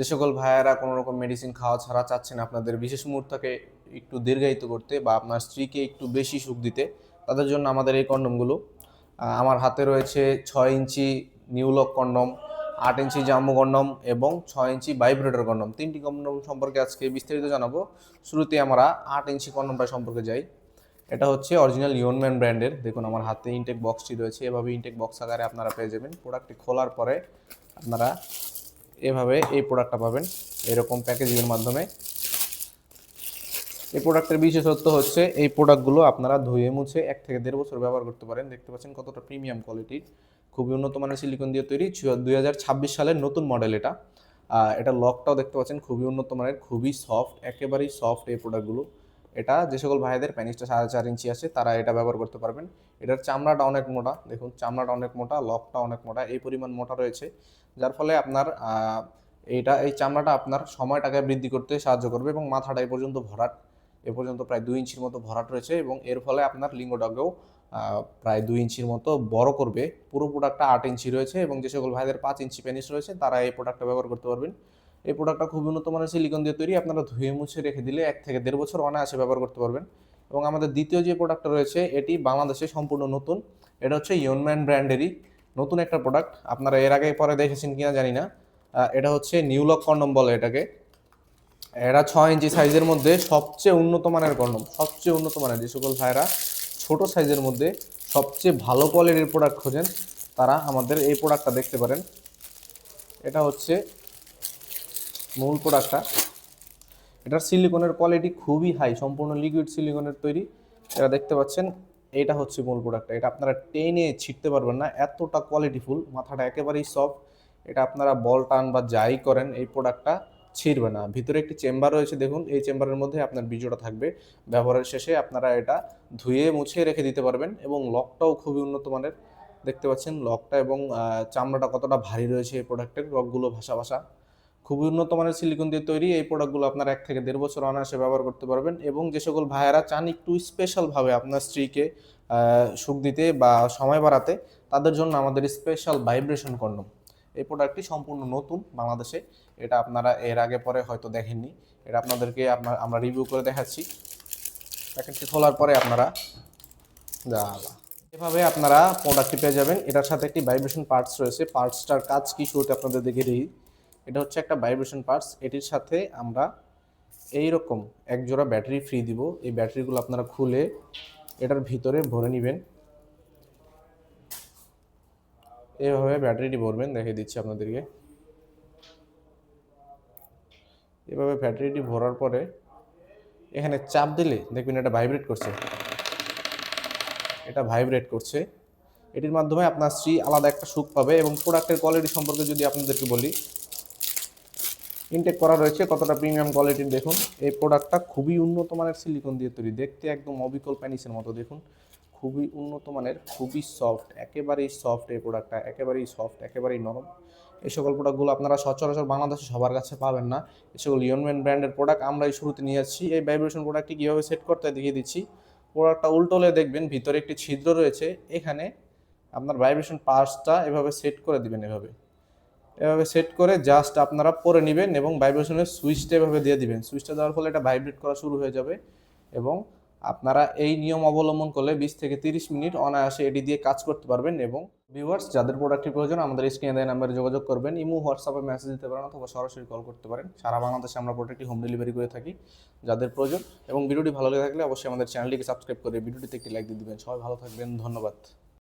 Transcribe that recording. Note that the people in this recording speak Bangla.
যে সকল ভাইয়েরা কোনো রকম মেডিসিন খাওয়া ছাড়া চাচ্ছেন আপনাদের বিশেষ মুহূর্তকে একটু দীর্ঘায়িত করতে বা আপনার স্ত্রীকে একটু বেশি সুখ দিতে, তাদের জন্য আমাদের এই কন্ডমগুলো। আমার হাতে রয়েছে 6 ইঞ্চি নিউলক কন্ডম, 8 ইঞ্চি জাম্বো কন্ডম এবং 6 ইঞ্চি ভাইব্রেটর কন্ডম। 3টি কন্ডম সম্পর্কে আজকে বিস্তারিত জানাবো। শুরুতে আমরা 8 ইঞ্চি কন্ডমটা সম্পর্কে যাই। এটা হচ্ছে অরিজিনাল ইয়নম্যান ব্র্যান্ডের। দেখুন আমার হাতে ইনটেক বক্সটি রয়েছে, এভাবে ইনটেক বক্স আকারে আপনারা পেয়ে যাবেন। প্রোডাক্টটি খোলার পরে আপনারা এভাবে এই প্রোডাক্টটা পাবেন এরকম প্যাকেজিংয়ের মাধ্যমে। এই প্রোডাক্টের বিশেষত্ব হচ্ছে এই প্রোডাক্টগুলো আপনারা ধুয়ে মুছে 1 থেকে 1.5 বছর ব্যবহার করতে পারেন। দেখতে পাচ্ছেন কতটা প্রিমিয়াম কোয়ালিটির, খুবই উন্নত মানের সিলিকন দিয়ে তৈরি। 2026 সালের নতুন মডেল এটা। এটা লকটাও দেখতে পাচ্ছেন খুবই উন্নত মানের, খুবই সফট, একেবারেই সফট এই প্রোডাক্টগুলো। এটা যে সকল ভাইদের প্যানিসটা 4.5 ইঞ্চি আছে তারা এটা ব্যবহার করতে পারবেন। এটার চামড়াটা অনেক মোটা, দেখুন চামড়াটা অনেক মোটা, লকটা অনেক মোটা, এই পরিমাণ মোটা রয়েছে, যার ফলে আপনার এই চামড়াটা আপনার সময়টাকে বৃদ্ধি করতে সাহায্য করবে এবং মাথাটা এ পর্যন্ত প্রায় 2 ইঞ্চির মতো ভরাট রয়েছে এবং এর ফলে আপনার লিঙ্গটাকেও প্রায় 2 ইঞ্চির মতো বড় করবে। পুরো প্রোডাক্টটা 8 ইঞ্চি রয়েছে এবং যে সকল ভাইদের 5 ইঞ্চি পেনিস রয়েছে তারা এই প্রোডাক্টটা ব্যবহার করতে পারবেন। এই প্রোডাক্টটা খুব উন্নত মানের সিলিকন দিয়ে তৈরি, আপনারা ধুয়ে মুছে রেখে দিলে 1 থেকে 1.5 বছর অনায়াসে ব্যবহার করতে পারবেন। এবং আমাদের দ্বিতীয় যে প্রোডাক্টটা রয়েছে এটি বাংলাদেশে সম্পূর্ণ নতুন। এটা হচ্ছে ইয়নম্যান ব্র্যান্ডেরই নতুন একটা প্রোডাক্ট, আপনারা এর আগে পরে দেখেছেন কিনা জানি না। এটা হচ্ছে নিউলক কন্ডম বলে এটাকে। এরা 6 ইঞ্চি সাইজের মধ্যে সবচেয়ে উন্নত মানের কন্ডম, সবচেয়ে উন্নত মানের। যে সকল ভাইরা ছোট সাইজের মধ্যে সবচেয়ে ভালো কোয়ালিটির প্রোডাক্ট খোঁজেন তারা আমাদের এই প্রোডাক্টটা দেখতে পারেন। এটা হচ্ছে মূল প্রোডাক্টটা। এটার সিলিকনের কোয়ালিটি খুবই হাই, সম্পূর্ণ লিকুইড সিলিকনের তৈরি। এটা দেখতে পাচ্ছেন, এটা হচ্ছে মূল প্রোডাক্টটা। এটা আপনারা টেনে ছিটতে পারবেন না, এতটা কোয়ালিটিফুল। মাথাটা একেবারেই সফট, এটা আপনারা বল টান বা যাই করেন এই প্রোডাক্টটা ছিঁড়বে না। ভিতরে একটি চেম্বার রয়েছে, দেখুন এই চেম্বারের মধ্যে আপনার বীজটা থাকবে। ব্যবহারের শেষে আপনারা এটা ধুয়ে মুছে রেখে দিতে পারবেন এবং লকটাও খুবই উন্নত মানের। দেখতে পাচ্ছেন লকটা এবং চামড়াটা কতটা ভারী রয়েছে এই প্রোডাক্টের, লকগুলো ভাসা ভাসা। খুবই উন্নত মানের সিলিকন দিয়ে তৈরি এই প্রোডাক্টগুলো আপনারা 1 থেকে 1.5 বছর অনায়াসে ব্যবহার করতে পারবেন। এবং যে সকল ভাইয়েরা চান একটু স্পেশালভাবে আপনার স্ত্রীকে সুখ দিতে বা সময় বাড়াতে, তাদের জন্য আমাদের স্পেশাল ভাইব্রেশন কন্ডম। এই প্রোডাক্টটি সম্পূর্ণ নতুন বাংলাদেশে, এটা আপনারা এর আগে পরে হয়তো দেখেননি। এটা আপনাদেরকে আমরা রিভিউ করে দেখাচ্ছি। প্যাকেটটি খোলার পরে আপনারা এভাবে আপনারা প্রোডাক্টটি পেয়ে যাবেন। এটার সাথে একটি ভাইব্রেশন পার্টস রয়েছে। পার্টসটার কাজ কি শুরুতে আপনাদের দেখে দিই। এটা হচ্ছে একটা ভাইব্রেশন পার্টস, এটির সাথে আমরা এইরকম এক জোড়া ব্যাটারি ফ্রি দিব। এই ব্যাটারিগুলো আপনারা খুলে এটার ভিতরে ভরে নেবেন। এইভাবে ব্যাটারিটি ভরবেন, দেখে দিচ্ছি আপনাদেরকে। এভাবে ব্যাটারিটি ভরার পরে এখানে চাপ দিলে দেখবেন এটা ভাইব্রেট করছে, এটা ভাইব্রেট করছে। এটির মাধ্যমে আপনার স্ত্রী আলাদা একটা সুখ পাবে। এবং প্রোডাক্টের কোয়ালিটি সম্পর্কে যদি আপনাদেরকে বলি, ইনটেক করা রয়েছে কতটা প্রিমিয়াম কোয়ালিটির দেখুন। এই প্রোডাক্টটা খুবই উন্নত মানের সিলিকন দিয়ে তৈরি, দেখতে একদম অবিকল প্যানিসের মতো। দেখুন খুবই উন্নত মানের, খুবই সফট, একেবারেই সফট এই প্রোডাক্টটা, একেবারেই সফট, একেবারেই নরম। এই সকল প্রোডাক্টগুলো আপনারা সচরাচর বাংলাদেশে সবার কাছে পাবেন না। এই সকল ইয়নম্যান ব্র্যান্ডের প্রোডাক্ট আমরা এই শুরুতে নিয়ে যাচ্ছি। এই ভাইব্রেশন প্রোডাক্টটি কীভাবে সেট করতে দেখিয়ে দিচ্ছি। প্রোডাক্টটা উল্টোলে দেখবেন ভিতরে একটি ছিদ্র রয়েছে, এখানে আপনার ভাইব্রেশন পার্টসটা এভাবে সেট করে দিবেন। এভাবে সেট করে জাস্ট আপনারা পরে নেবেন এবং ভাইব্রেশনের সুইচটা এভাবে দিয়ে দিবেন। সুইচটা দেওয়ার ফলে এটা ভাইব্রেট করা শুরু হয়ে যাবে এবং আপনারা এই নিয়ম অবলম্বন করলে 20 থেকে 30 মিনিট অনায়াসে এটি দিয়ে কাজ করতে পারবেন। এবং ভিউয়ার্স, যাদের প্রোডাক্টটি প্রয়োজন আমাদের স্ক্রিনে দেওয়া নাম্বারে যোগাযোগ করবেন। ইমো, হোয়াটসঅ্যাপে মেসেজ দিতে পারেন অথবা সরাসরি কল করতে পারেন। সারা বাংলাদেশে আমরা প্রোডাক্টটি হোম ডেলিভারি করে থাকি যাদের প্রয়োজন। এবং ভিডিওটি ভালো লেগে থাকলে অবশ্যই আমাদের চ্যানেলটিকে সাবস্ক্রাইব করে ভিডিওটিতে একটি লাইক দিয়ে দিবেন। সবাই ভালো থাকবেন, ধন্যবাদ।